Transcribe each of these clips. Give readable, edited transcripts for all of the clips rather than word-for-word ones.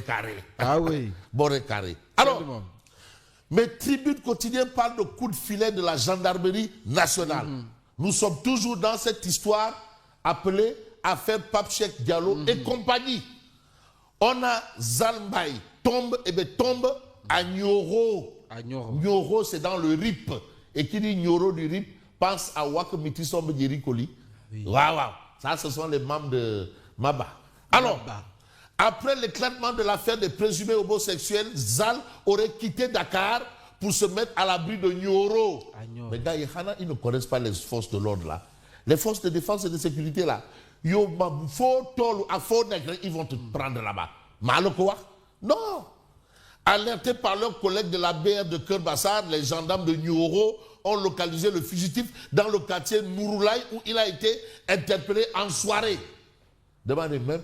carré. Ah oui. Boré carré. Alors, mes tribunes quotidiennes parlent de coups de filet de la gendarmerie nationale. Nous sommes toujours dans cette histoire appelée affaire Pape Cheikh Diallo et compagnie. On a Zalmbaï, tombe, et bien tombe à Nioro. Nioro, c'est dans le RIP. Et qui dit Nioro du RIP, pense à Wak Mitisombe Djerikoli. Waouh, ça, ce sont les membres de Maba. Alors, après l'éclatement de l'affaire des présumés homosexuels, Zal aurait quitté Dakar pour se mettre à l'abri de Nioro. Mais gars, ils ne connaissent pas les forces de l'ordre là. Les forces de défense et de sécurité là. Ils vont te prendre là-bas. Malokouak? Non. Alertés par leurs collègues de la BR de Kerbassar, les gendarmes de Nioro ont localisé le fugitif dans le quartier Nouroulaï où il a été interpellé en soirée. Demandez même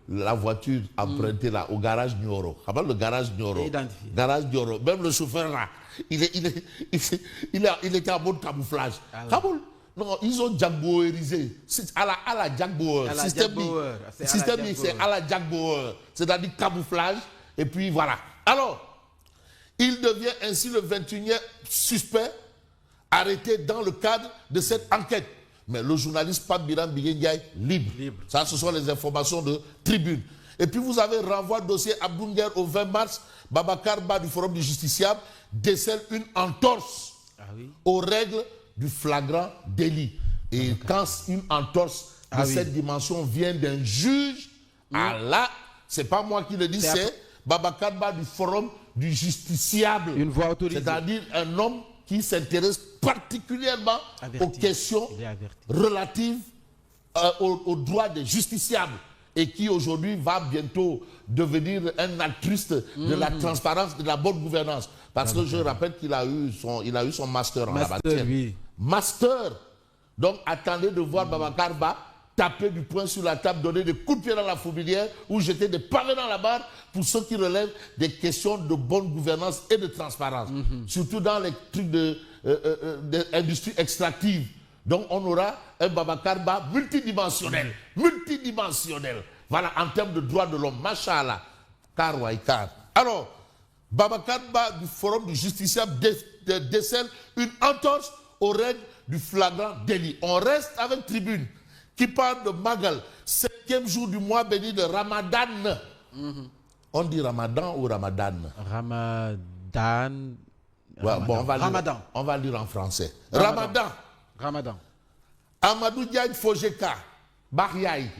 la voiture empruntée là au garage Nioro. Le garage Nioro. Garage Nioro. Même le chauffeur là, il était en mode camouflage. Non, ils ont Djangoérisé. À la Django. Système c'est à la Django. C'est-à-dire camouflage. Et puis voilà. Alors, il devient ainsi le 21e suspect arrêté dans le cadre de cette enquête. Mais le journaliste Pape Biram Biguendiaï, libre. Ça, ce sont les informations de Tribune. Et puis vous avez renvoi dossier Abdounger au 20 mars. Babacar Ba du Forum du Justiciable décèle une entorse aux règles du flagrant délit. Et quand une entorse de cette dimension vient d'un juge, là, c'est pas moi qui le dis, c'est Babacar Ba du Forum du Justiciable. Une voix autorisée. C'est-à-dire un homme qui s'intéresse particulièrement aux questions relatives aux droits des justiciables et qui aujourd'hui va bientôt devenir un altruiste de la transparence, de la bonne gouvernance. Parce que je rappelle qu'il a eu son master en la matière. Master. Donc attendez de voir Babacar Ba taper du poing sur la table, donner des coups de pied dans la fourmilière ou jeter des pavés dans la barre pour ceux qui relèvent des questions de bonne gouvernance et de transparence. Surtout dans les trucs d'industrie extractive. Donc on aura un Babacar Ba multidimensionnel. Voilà, en termes de droits de l'homme. Machallah. Car. Alors, Babacar Ba du Forum du Justiciable décèle une entorse aux règles du flagrant délit. On reste avec Tribune qui parle de Magal, 5e jour du mois béni de Ramadan. On dit Ramadan ou Ramadan? Ramadan. Ouais, bon, on va lire en français. Ramadan. Amadou Diagne Fojeka, Bahyai.